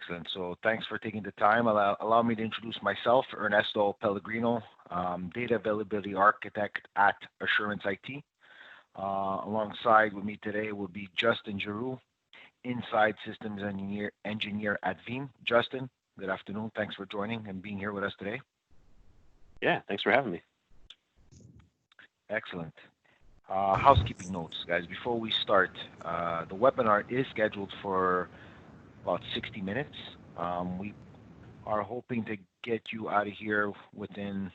Excellent. So thanks for taking the time. Allow me to introduce myself, Ernesto Pellegrino, Data Availability Architect at Assurance IT. Alongside with me today will be Justin Giroux, Inside Systems Engineer at Veeam. Justin, good afternoon. Thanks for joining and being here with us today. Yeah, thanks for having me. Excellent. Housekeeping notes, guys. Before we start, the webinar is scheduled for about 60 minutes. We are hoping to get you out of here within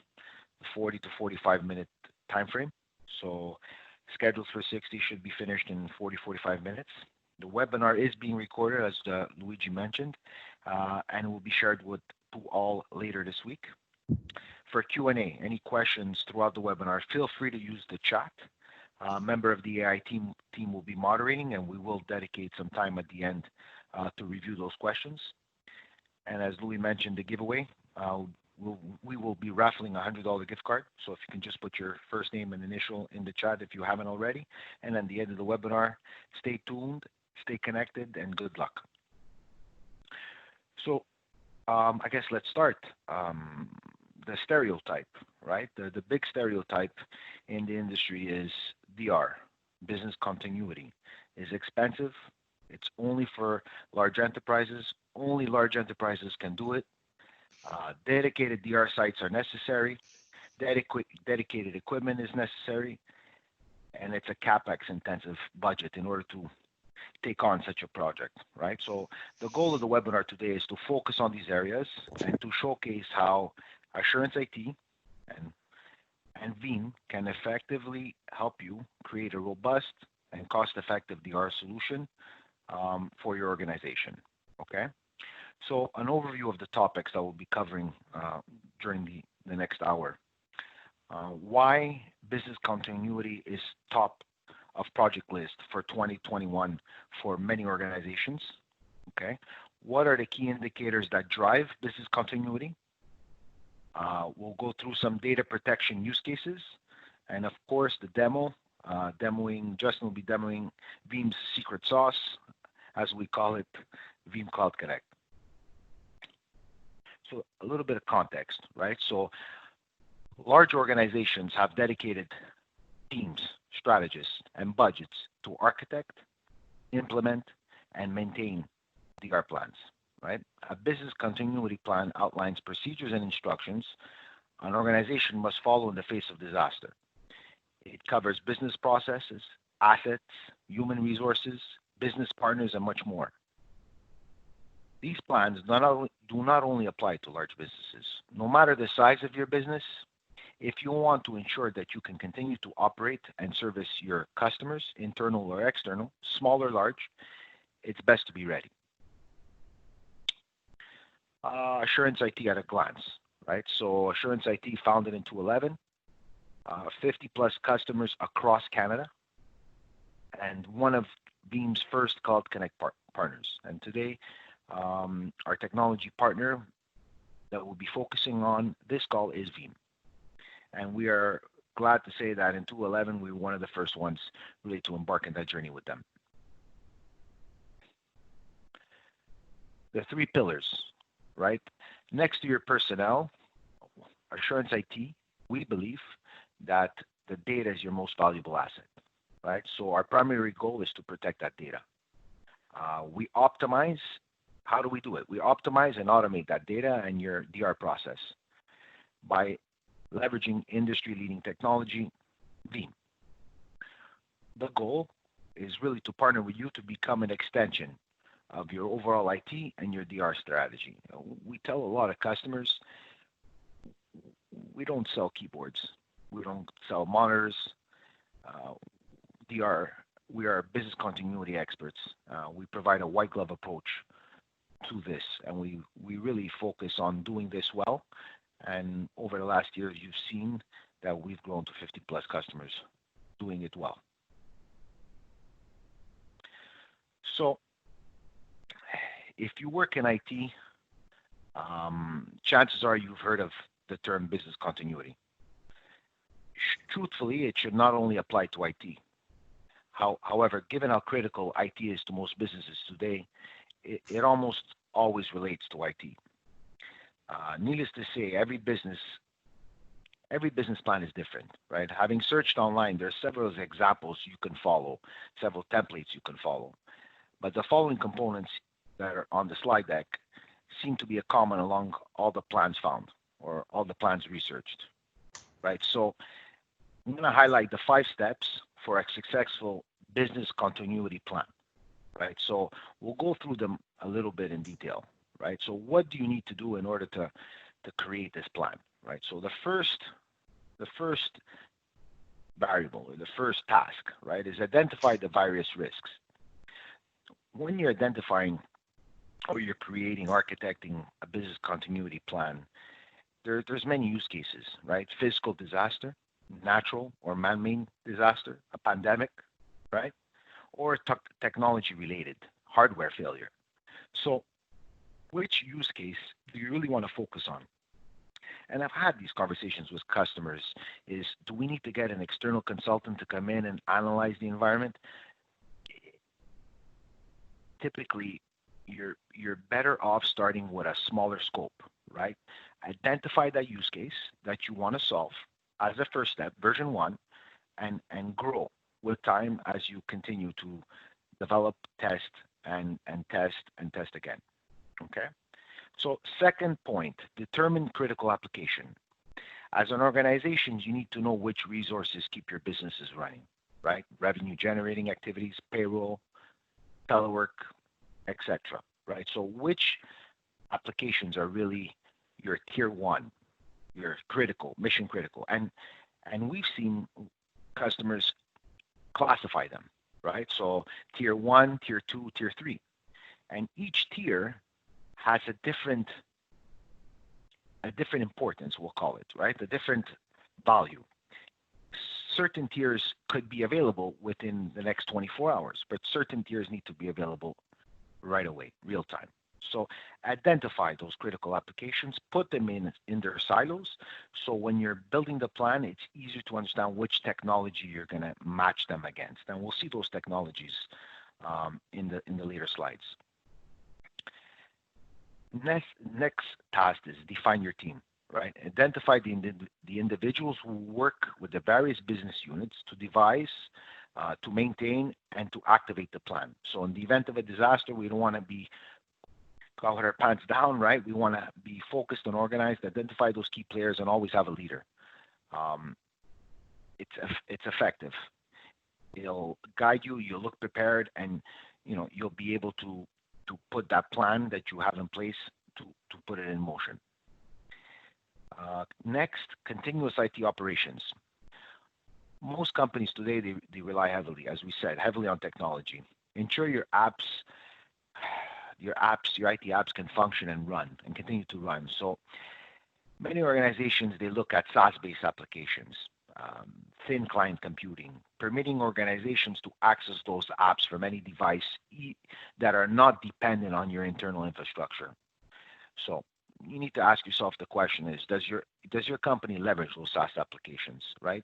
the 40 to 45 minute time frame. So scheduled for 60 should be finished in 40-45 minutes. The webinar is being recorded, as Luigi mentioned, and will be shared to all later this week. For Q&A, any questions throughout the webinar, feel free to use the chat. A member of the AI team will be moderating, and we will dedicate some time at the end to review those questions. And as Louis mentioned, the giveaway, we will be raffling a $100 gift card. So if you can just put your first name and initial in the chat if you haven't already. And at the end of the webinar, stay tuned, stay connected, and good luck. So I guess let's start. The stereotype, right? The big stereotype in the industry is DR, business continuity, is expensive. It's only for large enterprises. Only large enterprises can do it. Dedicated DR sites are necessary. Dedicated equipment is necessary. And it's a CapEx intensive budget in order to take on such a project, right? So the goal of the webinar today is to focus on these areas and to showcase how Assurance IT and Veeam can effectively help you create a robust and cost-effective DR solution for your organization, okay? So an overview of the topics that we'll be covering during the next hour. Why business continuity is top of project list for 2021 for many organizations, okay? What are the key indicators that drive business continuity? We'll go through some data protection use cases, and of course the demo. Justin will be demoing Veeam's secret sauce, as we call it, Veeam Cloud Connect. So a little bit of context, right? So large organizations have dedicated teams, strategists, and budgets to architect, implement, and maintain DR plans. Right? A business continuity plan outlines procedures and instructions an organization must follow in the face of disaster. It covers business processes, assets, human resources, business partners, and much more. These plans do not only apply to large businesses. No matter the size of your business, if you want to ensure that you can continue to operate and service your customers, internal or external, small or large, it's best to be ready. Assurance IT at a glance, right? So Assurance IT founded in 2011, 50 plus customers across Canada, and one of Veeam's first Cloud Connect partners. And today, our technology partner that we'll be focusing on this call is Veeam. And we are glad to say that in 2011, we were one of the first ones really to embark on that journey with them. The three pillars, right? Next to your personnel, Assurance IT, we believe that the data is your most valuable asset, right? So our primary goal is to protect that data. We optimize. How do we do it? We optimize and automate that data and your DR process by leveraging industry-leading technology, Veeam. The goal is really to partner with you to become an extension of your overall IT and your DR strategy. We tell a lot of customers, we don't sell keyboards. We don't sell monitors. We are business continuity experts. We provide a white glove approach to this, and we really focus on doing this well. And over the last year, you've seen that we've grown to 50 plus customers doing it well. So if you work in IT, chances are you've heard of the term business continuity. Truthfully, it should not only apply to IT. However, given how critical IT is to most businesses today, it almost always relates to IT. Needless to say, every business plan is different, right? Having searched online, there are several examples you can follow, several templates you can follow. But the following components that are on the slide deck seem to be a common along all the plans found or all the plans researched, right? So I'm going to highlight the 5 steps for a successful business continuity plan, right? So we'll go through them a little bit in detail, right? So what do you need to do in order to create this plan, right? So the first variable or the first task, right, is identify the various risks. When you're identifying or you're creating, architecting a business continuity plan, there's many use cases, right? Physical disaster, natural or man-made disaster, a pandemic, right? Or technology-related hardware failure. So which use case do you really want to focus on? And I've had these conversations with customers is, do we need to get an external consultant to come in and analyze the environment? Typically, you're better off starting with a smaller scope, right? Identify that use case that you want to solve as a first step, version 1, and grow with time as you continue to develop, test, and test again. Okay? So second point, determine critical application. As an organization, you need to know which resources keep your businesses running, right? Revenue generating activities, payroll, telework, etc. Right? So which applications are really your tier 1, your critical, mission critical? And we've seen customers classify them, right? So tier 1, tier 2, tier 3. And each tier has a different importance, we'll call it, right? A different value. Certain tiers could be available within the next 24 hours, but certain tiers need to be available right away, real time. So identify those critical applications, put them in their silos. So when you're building the plan, it's easier to understand which technology you're going to match them against. And we'll see those technologies in the later slides. Next task is define your team, right? Identify the individuals who work with the various business units to devise, to maintain, and to activate the plan. So in the event of a disaster, we don't want to be caught with our pants down, right? We want to be focused and organized, identify those key players, and always have a leader. It's effective. It'll guide you. You'll look prepared, and you'll be able to put that plan that you have in place to put it in motion. Next, continuous IT operations. Most companies today, they rely heavily, as we said, heavily on technology. Ensure your IT apps can function and run and continue to run. So many organizations, they look at SaaS-based applications, thin client computing, permitting organizations to access those apps from any device that are not dependent on your internal infrastructure. So you need to ask yourself the question is, does your company leverage those SaaS applications, right?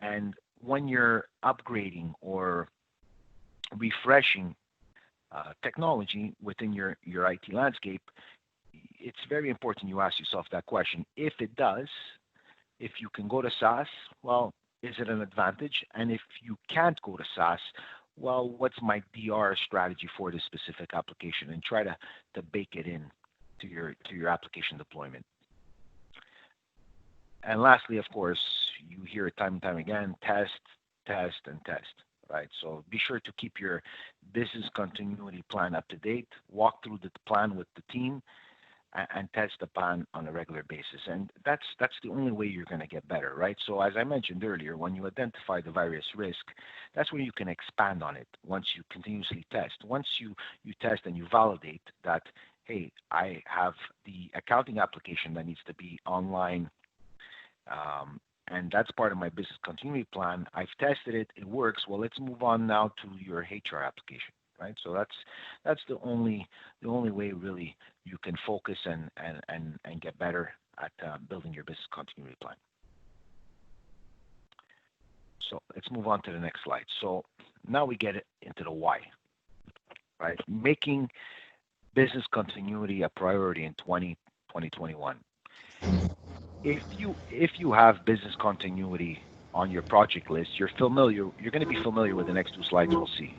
And when you're upgrading or refreshing technology within your IT landscape, it's very important you ask yourself that question. If it does, if you can go to SaaS, well, is it an advantage? And if you can't go to SaaS, well, what's my DR strategy for this specific application? And try to bake it in to your application deployment. And lastly, of course, you hear it time and time again, test, and test, right? So be sure to keep your business continuity plan up to date, walk through the plan with the team, and test the plan on a regular basis. And that's the only way you're going to get better, right? So as I mentioned earlier, when you identify the various risks, that's where you can expand on it once you continuously test. Once you test and you validate that, hey, I have the accounting application that needs to be online, and that's part of my business continuity plan. I've tested it; it works. Well, let's move on now to your HR application, right? So that's the only way really you can focus and get better at building your business continuity plan. So let's move on to the next slide. So now we get into the why, right? Making business continuity a priority in 2021. If you have business continuity on your project list, you're going to be familiar with the next two slides we'll see,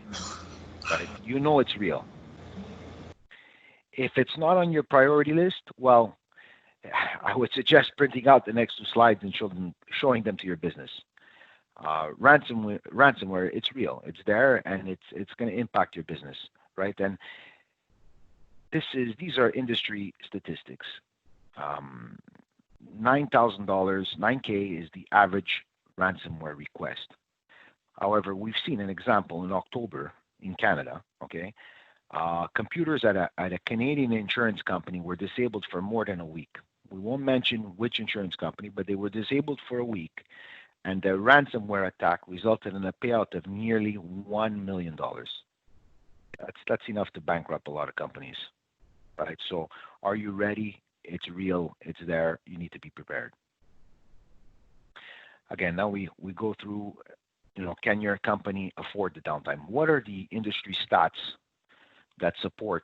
right? You know it's real. If it's not on your priority list, well, I would suggest printing out the next two slides and showing them to your business. Ransomware, it's real, it's there, and it's going to impact your business, right? And these are industry statistics. $9,000, $9K is the average ransomware request. However, we've seen an example in October in Canada. Okay, computers at a Canadian insurance company were disabled for more than a week. We won't mention which insurance company, but they were disabled for a week, and the ransomware attack resulted in a payout of nearly $1 million. That's enough to bankrupt a lot of companies, right? So, are you ready? It's real. It's there. You need to be prepared. Again, now we go through, can your company afford the downtime? What are the industry stats that support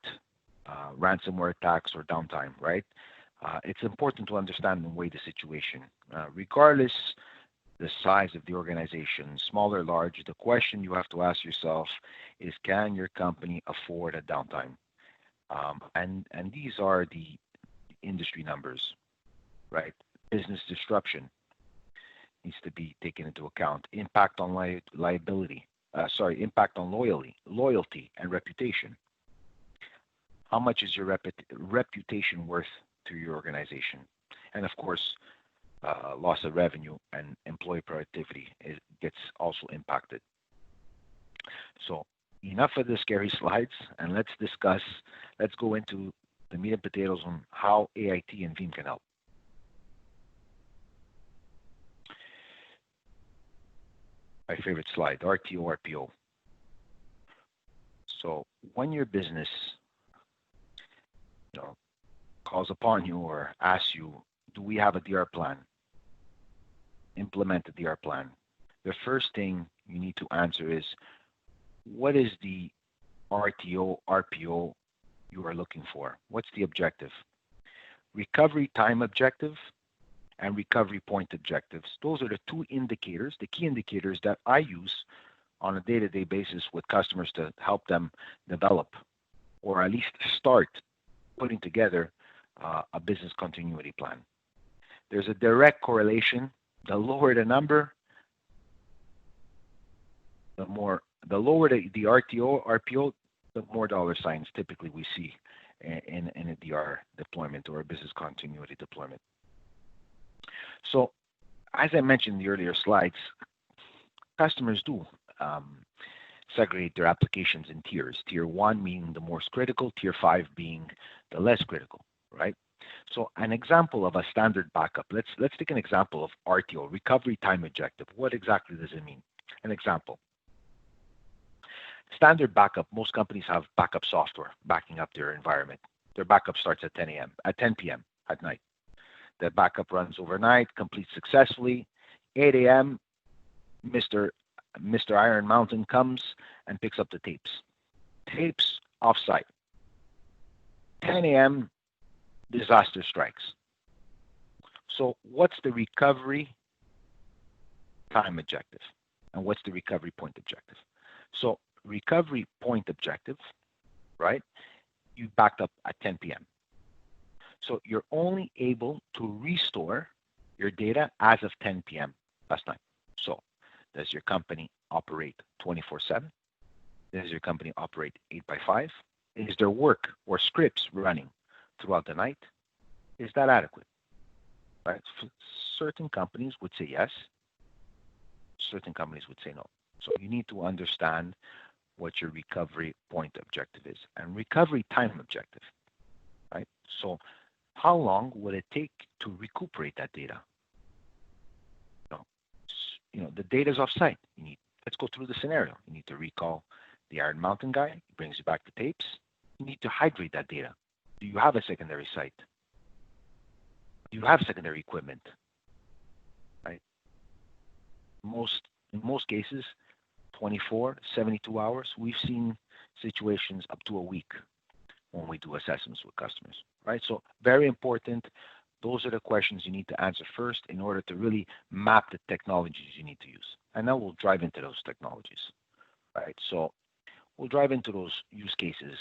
ransomware attacks or downtime, right? It's important to understand and weigh the situation. Regardless the size of the organization, small or large, the question you have to ask yourself is, can your company afford a downtime? And these are the industry numbers, right? Business disruption needs to be taken into account. Impact on impact on loyalty and reputation. How much is your reputation worth to your organization? And of course, loss of revenue and employee productivity gets also impacted. So enough of the scary slides, and let's go into the meat and potatoes on how AIT and Veeam can help. My favorite slide, RTO, RPO. So when your business calls upon you or asks you, do we have a DR plan? Implement a DR plan. The first thing you need to answer is, what is the RTO, RPO you are looking for? What's the objective? Recovery time objective and recovery point objectives. Those are the two indicators, the key indicators that I use on a day-to-day basis with customers to help them develop or at least start putting together a business continuity plan. There's a direct correlation. The lower the number, the lower the RTO, RPO, the more dollar signs typically we see in a DR deployment or a business continuity deployment. So, as I mentioned in the earlier slides, customers do segregate their applications in tiers. Tier 1 being the most critical, Tier 5 being the less critical, right? So an example of a standard backup, let's take an example of RTO, recovery time objective. What exactly does it mean? An example. Standard backup, most companies have backup software backing up their environment. Their backup starts at 10 p.m. at night. The backup runs overnight, completes successfully. 8 a.m., Mr. Iron Mountain comes and picks up the tapes. Tapes offsite. 10 a.m., disaster strikes. So what's the recovery time objective? And what's the recovery point objective? So recovery point objective, right? You backed up at 10 p.m. So you're only able to restore your data as of 10 p.m. last night. So does your company operate 24/7? Does your company operate 8x5? Is there work or scripts running throughout the night? Is that adequate? Right? Certain companies would say yes. Certain companies would say no. So you need to understand what your recovery point objective is and recovery time objective, right? So how long would it take to recuperate that data? The data is offsite. Let's go through the scenario. You need to recall the Iron Mountain guy. He brings you back the tapes. You need to hydrate that data. Do you have a secondary site? Do you have secondary equipment? Right? In most cases, 24, 72 hours. We've seen situations up to a week when we do assessments with customers, right? So very important. Those are the questions you need to answer first in order to really map the technologies you need to use. And now we'll drive into those technologies, right? So we'll drive into those use cases,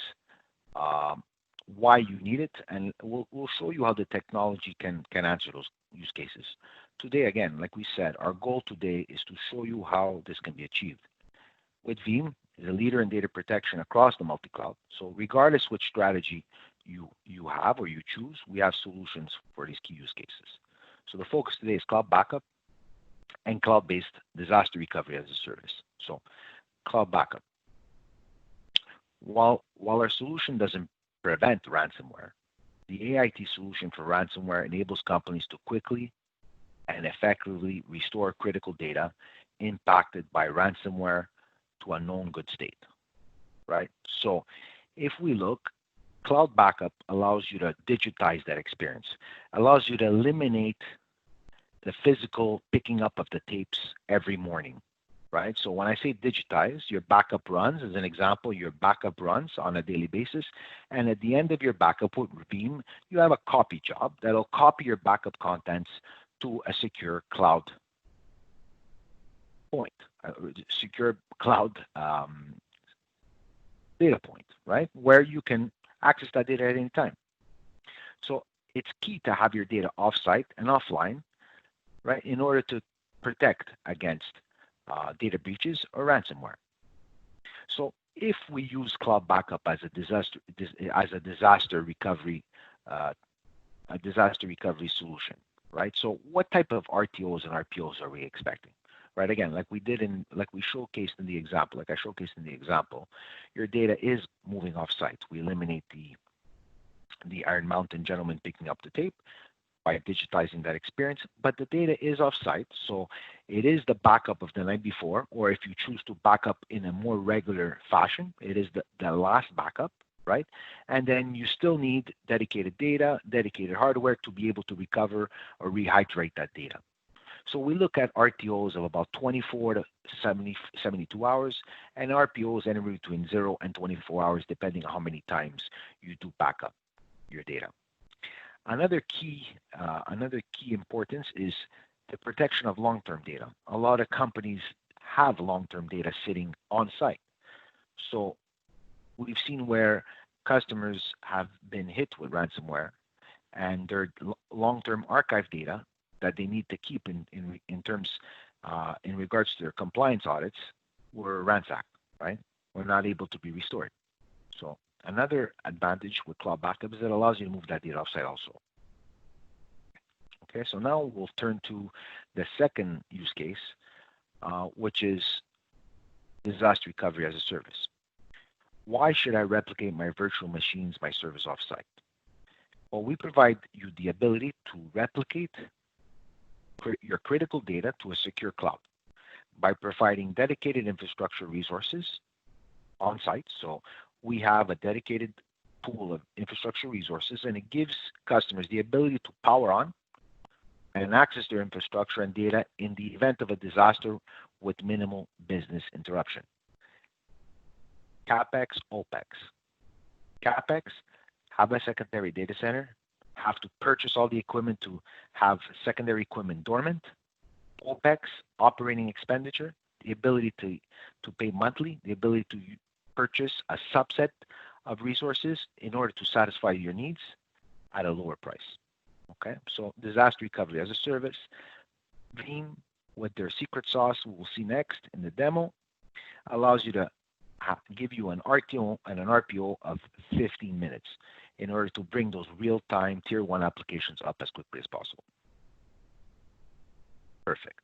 why you need it, and we'll show you how the technology can answer those use cases. Today, again, like we said, our goal today is to show you how this can be achieved. With Veeam is a leader in data protection across the multi-cloud. So regardless which strategy you have or you choose, we have solutions for these key use cases. So the focus today is cloud backup and cloud-based disaster recovery as a service. So cloud backup. While our solution doesn't prevent ransomware, the AIT solution for ransomware enables companies to quickly and effectively restore critical data impacted by ransomware to a known good state, right? So if we look, cloud backup allows you to digitize that experience, allows you to eliminate the physical picking up of the tapes every morning, right? So when I say digitize, your backup runs, as an example, your backup runs on a daily basis. And at the end of your backup with Veeam, you have a copy job that'll copy your backup contents to a secure cloud point, secure cloud data point, right? Where you can access that data at any time. So it's key to have your data offsite and offline, right, in order to protect against data breaches or ransomware. So if we use cloud backup as a disaster recovery solution, right? So what type of RTOs and RPOs are we expecting? Right, again, like we showcased in the example, your data is moving off-site. We eliminate the Iron Mountain gentleman picking up the tape by digitizing that experience, but the data is off-site, so it is the backup of the night before, or if you choose to back up in a more regular fashion, it is the last backup, right? And then you still need dedicated data, dedicated hardware to be able to recover or rehydrate that data. So we look at RTOs of about 24 to 72 hours, and RPOs anywhere between 0 and 24 hours, depending on how many times you do back up your data. Another key importance is the protection of long-term data. A lot of companies have long-term data sitting on site. So we've seen where customers have been hit with ransomware, and their long-term archive data that they need to keep in regards to their compliance audits were ransacked, right? Were not able to be restored. So another advantage with cloud backup is it allows you to move that data offsite also. Okay, so now we'll turn to the second use case, which is disaster recovery as a service. Why should I replicate my virtual machines, my service offsite? Well, we provide you the ability to replicate your critical data to a secure cloud by providing dedicated infrastructure resources on site. So we have a dedicated pool of infrastructure resources, and it gives customers the ability to power on and access their infrastructure and data in the event of a disaster with minimal business interruption. CapEx, OpEx. CapEx, have a secondary data center, have to purchase all the equipment to have secondary equipment dormant. OpEx, operating expenditure, the ability to pay monthly, the ability to purchase a subset of resources in order to satisfy your needs at a lower price. Okay, so disaster recovery as a service. Veeam, with their secret sauce, we will see next in the demo, allows you to give you an RTO and an RPO of 15 minutes in order to bring those real-time Tier 1 applications up as quickly as possible. Perfect.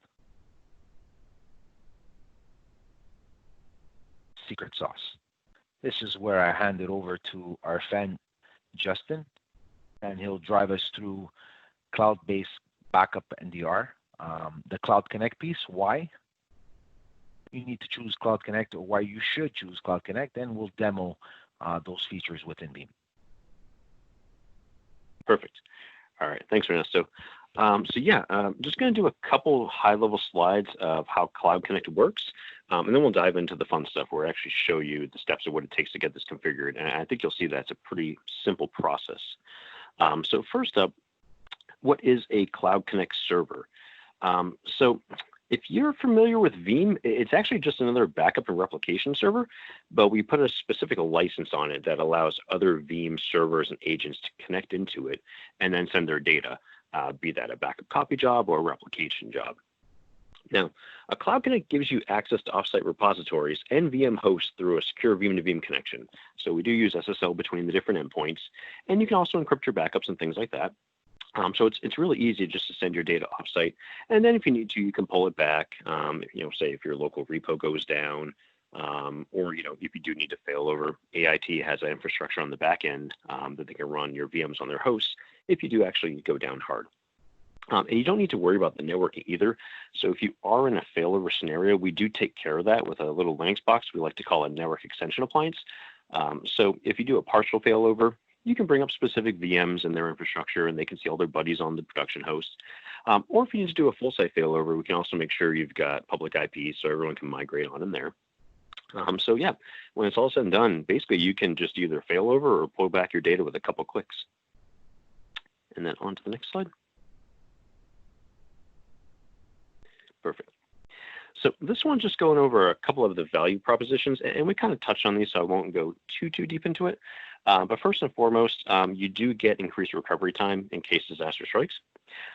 Secret sauce. This is where I hand it over to our friend Justin, and he'll drive us through cloud-based backup and DR. The Cloud Connect piece, why you need to choose Cloud Connect or why you should choose Cloud Connect, and we'll demo those features within Veeam. Perfect. All right. Thanks, Ernesto. Just going to do a couple high-level slides of how Cloud Connect works, and then we'll dive into the fun stuff where I actually show you the steps of what it takes to get this configured. And I think you'll see that it's a pretty simple process. So first up, what is a Cloud Connect server? So if you're familiar with Veeam, it's actually just another backup and replication server, but we put a specific license on it that allows other Veeam servers and agents to connect into it and then send their data, be that a backup copy job or a replication job. Now, a Cloud Connect gives you access to offsite repositories and VM hosts through a secure Veeam to Veeam connection. So we do use SSL between the different endpoints, and you can also encrypt your backups and things like that. So it's really easy just to send your data offsite, and then if you need to, you can pull it back. Say if your local repo goes down, or if you do need to failover, AIT has an infrastructure on the back end that they can run your VMs on their hosts if you do actually go down hard. And you don't need to worry about the networking either. So if you are in a failover scenario, we do take care of that with a little Linux box we like to call a network extension appliance. So if you do a partial failover, you can bring up specific VMs in their infrastructure and they can see all their buddies on the production host. Or if you need to do a full site failover, we can also make sure you've got public IPs so everyone can migrate on in there. When it's all said and done, basically you can just either failover or pull back your data with a couple clicks. And then on to the next slide. Perfect. So this one's just going over a couple of the value propositions, and we kind of touched on these, so I won't go too deep into it. But first and foremost, you do get increased recovery time in case disaster strikes.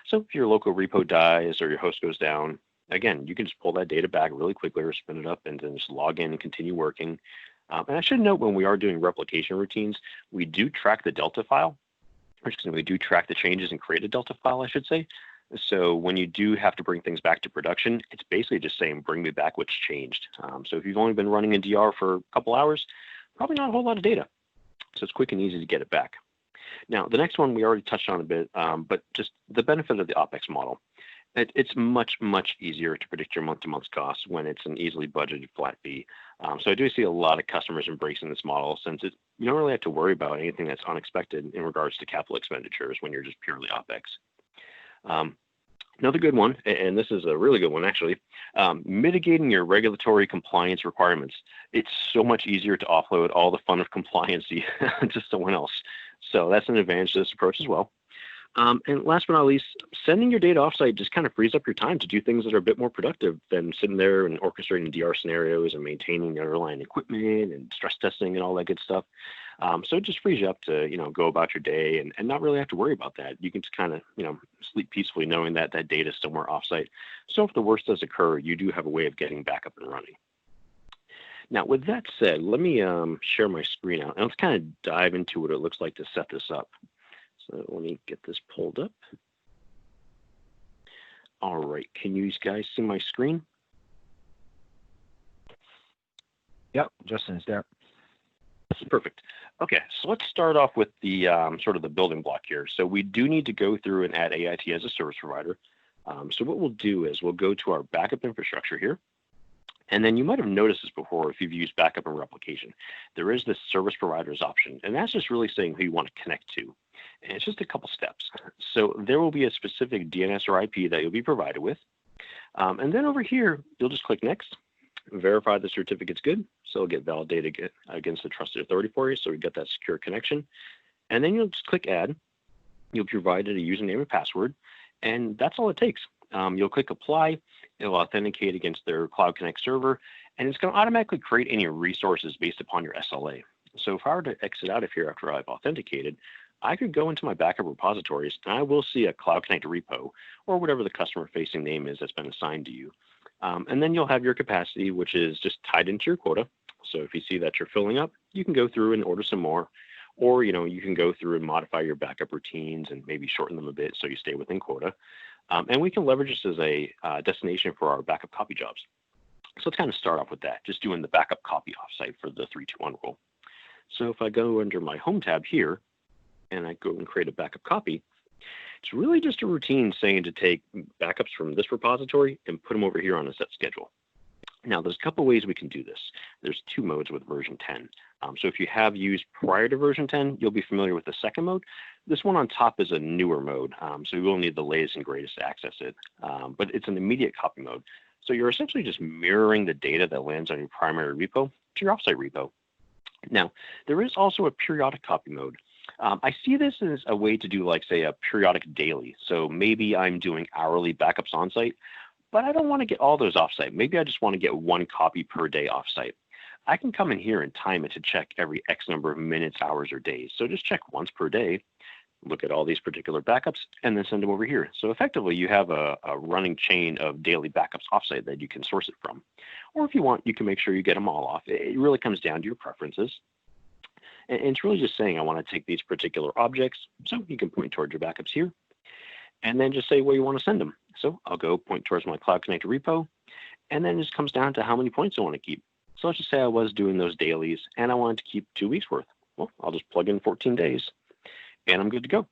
So if your local repo dies or your host goes down, again, you can just pull that data back really quickly or spin it up and then just log in and continue working. And I should note when we are doing replication routines, we do track the Delta file, we do track the changes and create a Delta file, I should say. So when you do have to bring things back to production, it's basically just saying, bring me back what's changed. So if you've only been running in DR for a couple hours, probably not a whole lot of data. So it's quick and easy to get it back. Now, the next one we already touched on a bit, but just the benefit of the OpEx model. It's much easier to predict your month-to-month costs when it's an easily budgeted flat fee. So I do see a lot of customers embracing this model since you don't really have to worry about anything that's unexpected in regards to capital expenditures when you're just purely OpEx. Another good one, and this is a really good one actually, mitigating your regulatory compliance requirements. It's so much easier to offload all the fun of compliance to someone else. So that's an advantage to this approach as well. And last but not least, sending your data offsite just kind of frees up your time to do things that are a bit more productive than sitting there and orchestrating DR scenarios and maintaining the underlying equipment and stress testing and all that good stuff. So it just frees you up to, go about your day and not really have to worry about that. You can just kind of, sleep peacefully knowing that that data is somewhere offsite. So if the worst does occur, you do have a way of getting back up and running. Now, with that said, let me share my screen out and let's kind of dive into what it looks like to set this up. So let me get this pulled up. All right, can you guys see my screen? Yep, Justin's there. Perfect. Okay, so let's start off with the sort of the building block here. So we do need to go through and add AIT as a service provider. So what we'll do is we'll go to our backup infrastructure here. And then you might have noticed this before if you've used backup and replication. There is this service providers option, and that's just really saying who you want to connect to. And it's just a couple steps. So there will be a specific DNS or IP that you'll be provided with. And then over here, you'll just click next, verify the certificate's good. So it'll get validated against the trusted authority for you. So we get that secure connection. And then you'll just click add. You'll be provided a username and password. And that's all it takes. You'll click apply. It'll authenticate against their Cloud Connect server. And it's going to automatically create any resources based upon your SLA. So if I were to exit out of here after I've authenticated, I could go into my backup repositories and I will see a Cloud Connect repo or whatever the customer facing name is that's been assigned to you. And then you'll have your capacity, which is just tied into your quota. So if you see that you're filling up, you can go through and order some more, or, you can go through and modify your backup routines and maybe shorten them a bit so you stay within quota. And we can leverage this as a destination for our backup copy jobs. So let's kind of start off with that, just doing the backup copy offsite for the 3-2-1 rule. So if I go under my home tab here and I go and create a backup copy, it's really just a routine saying to take backups from this repository and put them over here on a set schedule. Now, there's a couple ways we can do this. There's 2 modes with version 10. So if you have used prior to version 10, you'll be familiar with the second mode, This one on top is a newer mode, so you will need the latest and greatest to access it, but it's an immediate copy mode. So you're essentially just mirroring the data that lands on your primary repo to your offsite repo. Now, there is also a periodic copy mode. I see this as a way to do, like, say, a periodic daily. So maybe I'm doing hourly backups on site, but I don't want to get all those offsite. Maybe I just want to get one copy per day offsite. I can come in here and time it to check every X number of minutes, hours, or days. So just check once per day, look at all these particular backups, and then send them over here. So effectively, you have a running chain of daily backups offsite that you can source it from. Or if you want, you can make sure you get them all off. It really comes down to your preferences. And it's really just saying, I want to take these particular objects. So you can point towards your backups here, and then just say where you want to send them. So I'll go point towards my Cloud Connect repo, and then it just comes down to how many points I want to keep. So let's just say I was doing those dailies, and I wanted to keep 2 weeks worth. Well, I'll just plug in 14 days. And I'm good to go.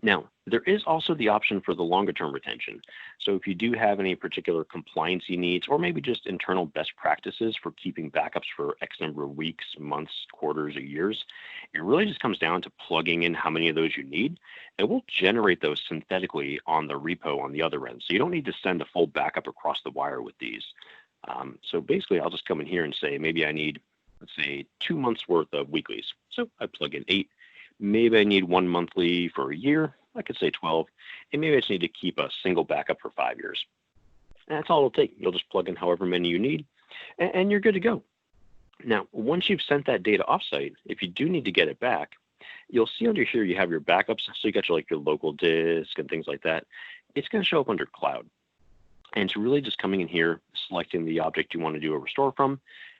Now, there is also the option for the longer term retention. So if you do have any particular compliancy needs, or maybe just internal best practices for keeping backups for X number of weeks, months, quarters, or years, it really just comes down to plugging in how many of those you need. And we'll generate those synthetically on the repo on the other end. So you don't need to send a full backup across the wire with these. So basically, I'll just come in here and say, maybe I need, let's say, 2 months worth of weeklies. So I plug in 8. Maybe I need 1 monthly for a year. I could say 12. And maybe I just need to keep a single backup for 5 years. And that's all it'll take. You'll just plug in however many you need, and you're good to go. Now, once you've sent that data offsite, if you do need to get it back, you'll see under here you have your backups. So you got your local disk and things like that. It's going to show up under Cloud. And it's really just coming in here, selecting the object you want to do a restore from.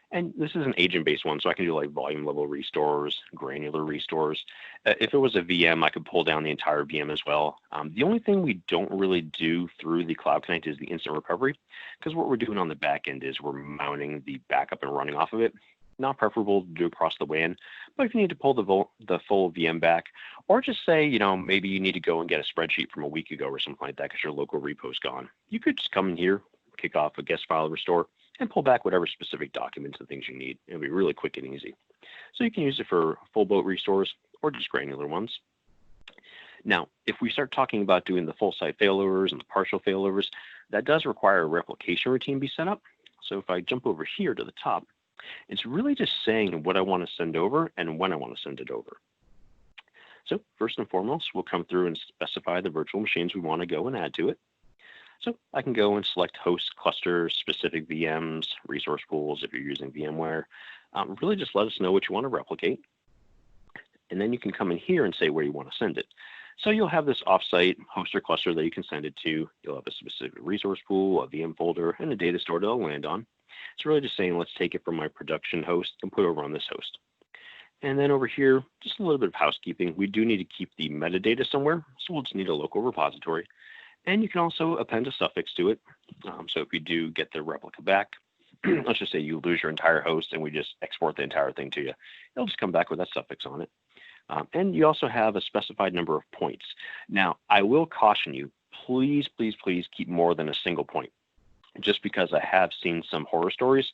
And this is an agent-based one, so I can do like volume level restores, granular restores. If it was a VM, I could pull down the entire VM as well. The only thing we don't really do through the Cloud Connect is the instant recovery, because what we're doing on the back end is we're mounting the backup and running off of it. Not preferable to do across the WAN, but if you need to pull the full VM back, or just say, maybe you need to go and get a spreadsheet from a week ago or something like that because your local repo's gone, you could just come in here, kick off a guest file restore, and pull back whatever specific documents and things you need. It'll be really quick and easy. So you can use it for full boat restores or just granular ones. Now, if we start talking about doing the full site failovers and the partial failovers, that does require a replication routine be set up. So if I jump over here to the top, it's really just saying what I want to send over and when I want to send it over. So first and foremost, we'll come through and specify the virtual machines we want to go and add to it. So I can go and select host, clusters, specific VMs, resource pools if you're using VMware. Really just let us know what you want to replicate. And then you can come in here and say where you want to send it. So you'll have this offsite host or cluster that you can send it to. You'll have a specific resource pool, a VM folder, and a data store that it'll land on. It's really just saying, let's take it from my production host and put it over on this host. And then over here, just a little bit of housekeeping. We do need to keep the metadata somewhere, so we'll just need a local repository. And you can also append a suffix to it. So if you do get the replica back, let's just say you lose your entire host and we just export the entire thing to you, it'll just come back with that suffix on it. And you also have a specified number of points. Now, I will caution you, please, please, please keep more than a single point. Just because I have seen some horror stories.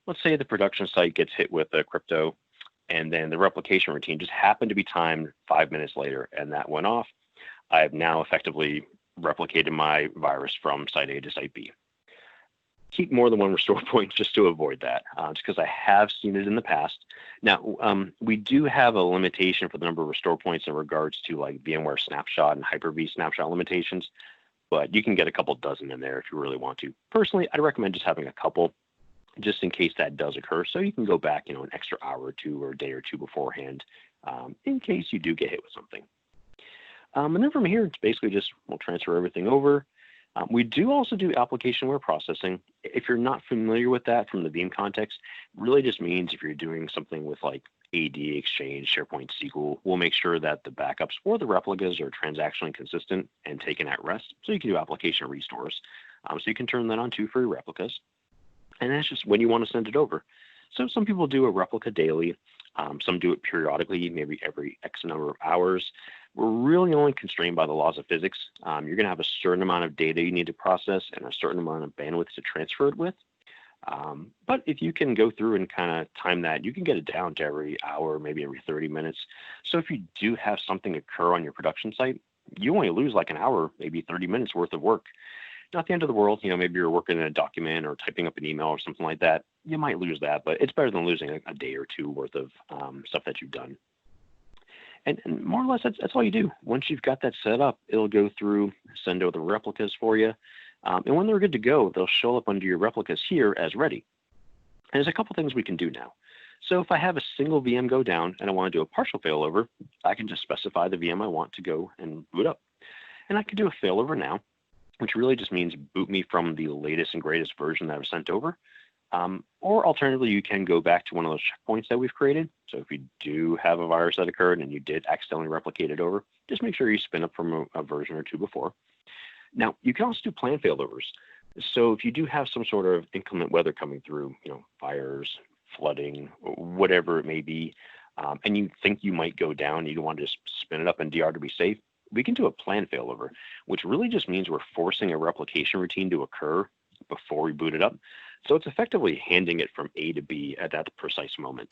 Let's say the production site gets hit with a crypto and then the replication routine just happened to be timed 5 minutes later and that went off. I have now effectively replicated my virus from site A to site B. Keep more than one restore point just to avoid that, just because I have seen it in the past. Now, we do have a limitation for the number of restore points in regards to like VMware Snapshot and Hyper-V Snapshot limitations, but you can get a couple dozen in there if you really want to. Personally, I'd recommend just having a couple just in case that does occur, so you can go back, an extra hour or two or a day or two beforehand in case you do get hit with something. And then from here, it's basically just we'll transfer everything over. We do also do application-aware processing. If you're not familiar with that from the Veeam context, it really just means if you're doing something with like AD, Exchange, SharePoint, SQL, we'll make sure that the backups or the replicas are transactionally consistent and taken at rest. So you can do application restores. So you can turn that on too for your replicas. And that's just when you want to send it over. So some people do a replica daily. Some do it periodically, maybe every X number of hours. We're really only constrained by the laws of physics. You're going to have a certain amount of data you need to process and a certain amount of bandwidth to transfer it with. But if you can go through and kind of time that, you can get it down to every hour, maybe every 30 minutes. So if you do have something occur on your production site, you only lose like an hour, maybe 30 minutes worth of work. Not the end of the world. Maybe you're working in a document or typing up an email or something like that. You might lose that, but it's better than losing a day or two worth of stuff that you've done. And more or less, that's all you do. Once you've got that set up, it'll go through, send over the replicas for you. And when they're good to go, they'll show up under your replicas here as ready. And there's a couple things we can do now. So if I have a single VM go down and I want to do a partial failover, I can just specify the VM I want to go and boot up. And I can do a failover now, which really just means boot me from the latest and greatest version that was sent over. Or alternatively, you can go back to one of those checkpoints that we've created. So if you do have a virus that occurred and you did accidentally replicate it over, just make sure you spin up from a version or two before. Now, you can also do planned failovers. So if you do have some sort of inclement weather coming through, fires, flooding, whatever it may be, and you think you might go down, you don't want to just spin it up in DR to be safe, we can do a planned failover, which really just means we're forcing a replication routine to occur before we boot it up. So it's effectively handing it from A to B at that precise moment.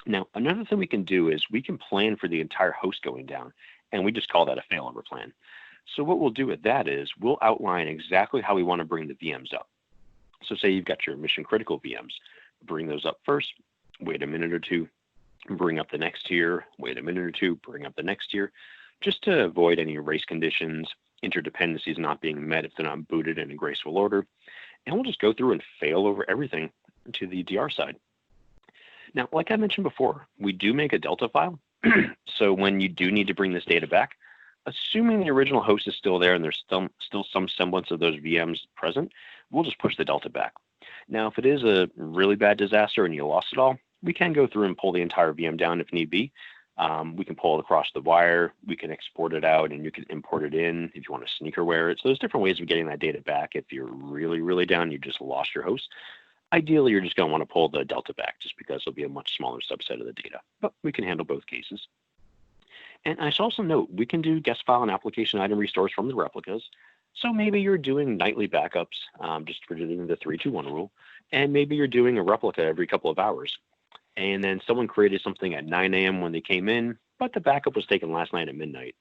Now, another thing we can do is we can plan for the entire host going down, and we just call that a failover plan. So what we'll do with that is we'll outline exactly how we want to bring the VMs up. So say you've got your mission critical VMs, bring those up first, wait a minute or two, bring up the next tier, wait a minute or two, bring up the next tier, just to avoid any race conditions, interdependencies not being met if they're not booted in a graceful order. And we'll just go through and fail over everything to the DR side. Now, like I mentioned before, we do make a Delta file. So when you do need to bring this data back, assuming the original host is still there and there's still some semblance of those VMs present, we'll just push the Delta back. Now, if it is a really bad disaster and you lost it all, we can go through and pull the entire VM down if need be. We can pull it across the wire. We can export it out and you can import it in if you want to sneakerware it. So there's different ways of getting that data back. If you're really, really down, you just lost your host. Ideally, you're just going to want to pull the Delta back just because it'll be a much smaller subset of the data. But we can handle both cases. And I should also note, we can do guest file and application item restores from the replicas. So maybe you're doing nightly backups, just for doing the 3-2-1 rule, and maybe you're doing a replica every couple of hours. And then someone created something at 9 a.m. when they came in, but the backup was taken last night at midnight.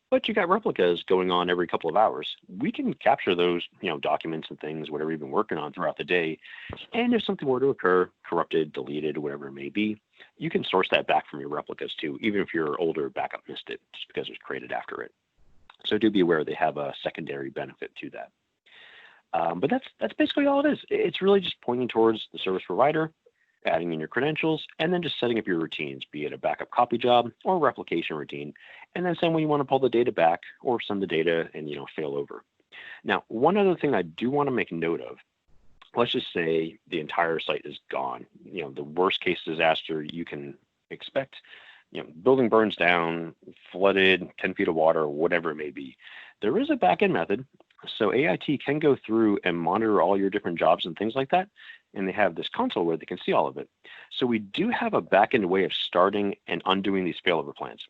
But you got replicas going on every couple of hours. We can capture those, documents and things, whatever you've been working on throughout the day. And if something were to occur, corrupted, deleted, whatever it may be, you can source that back from your replicas too, even if your older backup missed it, just because it was created after it. So do be aware they have a secondary benefit to that. But that's basically all it is. It's really just pointing towards the service provider, adding in your credentials, and then just setting up your routines, be it a backup copy job or a replication routine, and then saying when you want to pull the data back or send the data and fail over. Now, one other thing I do want to make note of, let's just say the entire site is gone. The worst case disaster you can expect, building burns down, flooded, 10 feet of water, whatever it may be. There is a backend method. So AIT can go through and monitor all your different jobs and things like that. And they have this console where they can see all of it. So we do have a backend way of starting and undoing these failover plans.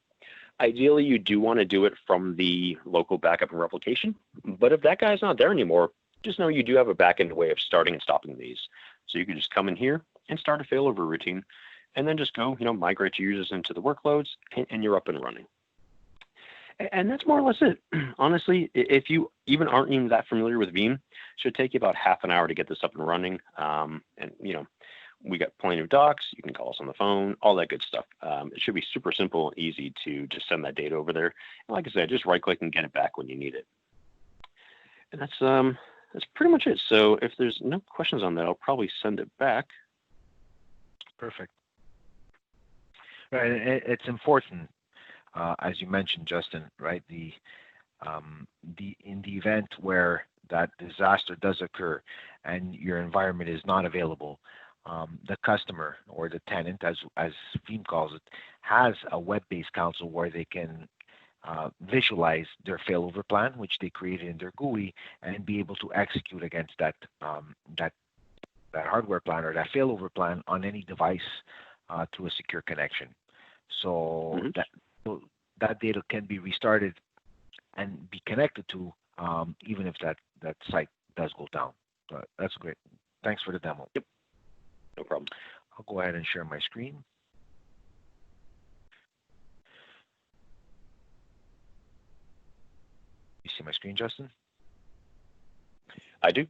Ideally, you do want to do it from the local backup and replication. But if that guy's not there anymore, just know you do have a backend way of starting and stopping these. So you can just come in here and start a failover routine and then just go, migrate your users into the workloads and you're up and running. And that's more or less it. Honestly, if you even aren't even that familiar with Veeam, it should take you about half an hour to get this up and running. We got plenty of docs. You can call us on the phone, all that good stuff. It should be super simple and easy to just send that data over there. And like I said, just right-click and get it back when you need it. And that's pretty much it. So if there's no questions on that, I'll probably send it back. Perfect. Right. It's important. As you mentioned, Justin, right? In the event where that disaster does occur and your environment is not available, the customer or the tenant, as Veeam calls it, has a web-based console where they can visualize their failover plan, which they created in their GUI, and be able to execute against that hardware plan or that failover plan on any device through a secure connection. So that data can be restarted and be connected to, even if that site does go down. That's great. Thanks for the demo. Yep, no problem. I'll go ahead and share my screen. You see my screen, Justin? I do.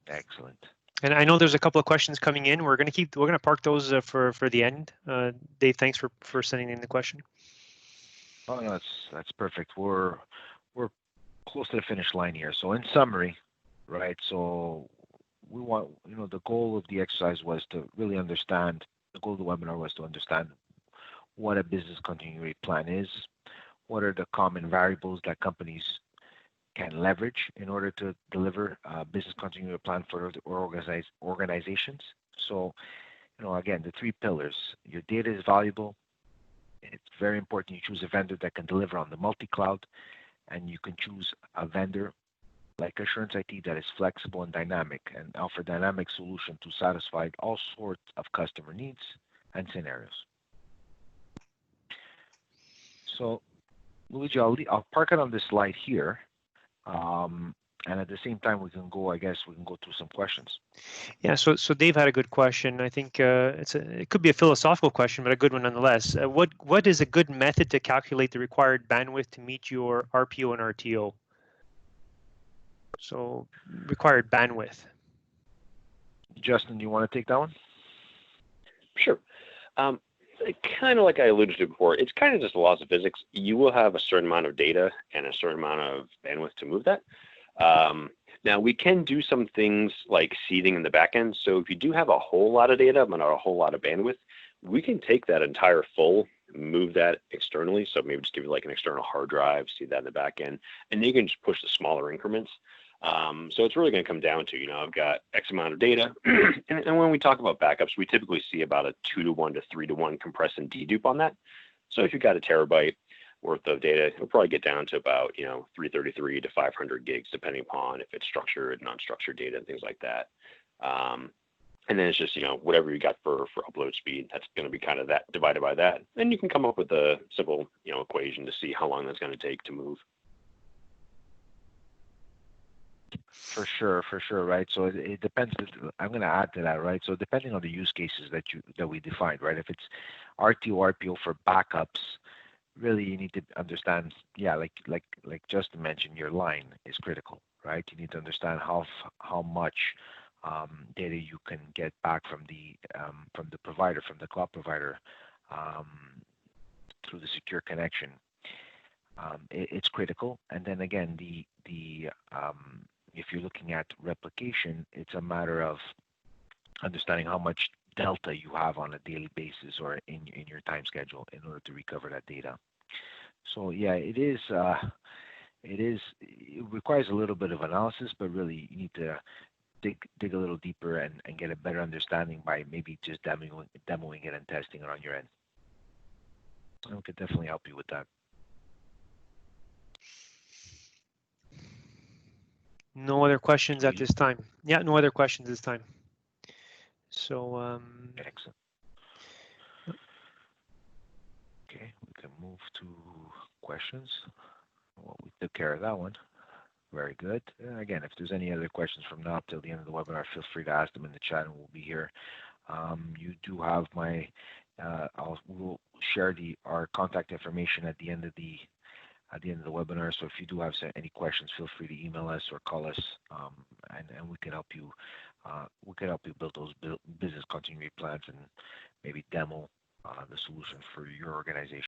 Excellent. And I know there's a couple of questions coming in. We're going to park those for the end. Dave, thanks for sending in the question. Oh no, that's perfect. We're close to the finish line here. So in summary, right? So we want, the goal of the exercise was to really understand. The goal of the webinar was to understand what a business continuity plan is, what are the common variables that companies can leverage in order to deliver a business continuity plan for organizations. So, again, the three pillars. Your data is valuable. It's very important you choose a vendor that can deliver on the multi-cloud, and you can choose a vendor like Assurance IT that is flexible and dynamic and offer dynamic solution to satisfy all sorts of customer needs and scenarios. So, Luigi, I'll park it on this slide here. And at the same time, we can go through some questions. Yeah, so Dave had a good question. I think it could be a philosophical question, but a good one nonetheless. What is a good method to calculate the required bandwidth to meet your RPO and RTO? So required bandwidth. Justin, do you want to take that one? Sure. Kind of like I alluded to before, it's kind of just the laws of physics. You will have a certain amount of data and a certain amount of bandwidth to move that. Now, we can do some things like seeding in the backend. So if you do have a whole lot of data but not a whole lot of bandwidth, we can take that entire full, move that externally. So maybe just give you like an external hard drive, seed that in the backend, and then you can just push the smaller increments. So it's really going to come down to, I've got X amount of data. and when we talk about backups, we typically see about a 2-to-1 to 3-to-1 compress and dedupe on that. So if you've got a terabyte worth of data, it'll probably get down to about, 333 to 500 gigs, depending upon if it's structured, non-structured data, and things like that. And then it's just, whatever you got for upload speed, that's going to be kind of that divided by that. And you can come up with a simple, equation to see how long that's going to take to move. For sure, right? So it depends. I'm going to add to that, right? So depending on the use cases that we defined, right? If it's RTO, RPO for backups, really you need to understand, like Justin mentioned, your line is critical, right? You need to understand how much data you can get back from the provider, from the cloud provider, through the secure connection. It's critical, and then again, if you're looking at replication, it's a matter of understanding how much delta you have on a daily basis or in your time schedule in order to recover that data. So yeah, it requires a little bit of analysis, but really you need to dig a little deeper and get a better understanding by maybe just demoing it and testing it on your end. I could definitely help you with that. No other questions at this time. Yeah, no other questions this time. So excellent. Okay, we can move to questions. Well, we took care of that one. Very good. Again, if there's any other questions from now till the end of the webinar, feel free to ask them in the chat, and we'll be here. You do have my. We'll share our contact information at the end of the webinar. So if you do have any questions, feel free to email us or call us, and we can help you. We can help you build those business continuity plans and maybe demo the solution for your organization.